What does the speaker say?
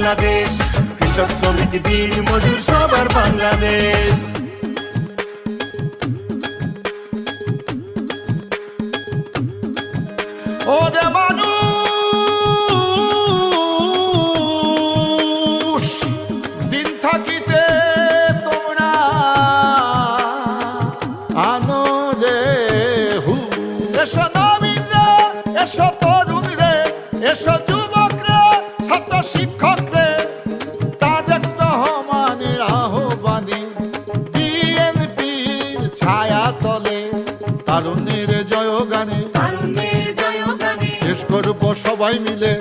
বাংলাদেশ, কৃষক শ্রমিক দিন মজুর সবার বাংলাদেশ। ও যে মানুষ দিন থাকিতে তোমরা আনো রে হু, এসো নবীন রে, এসো তরুণ রে, এসো যুবক রে, ছাত্র শিক্ষক রে, তাদের রহমানের আহ্বানে বিএনপির ছায়া তলে তারুণের জয়গানে দেশ করব সবাই মিলে।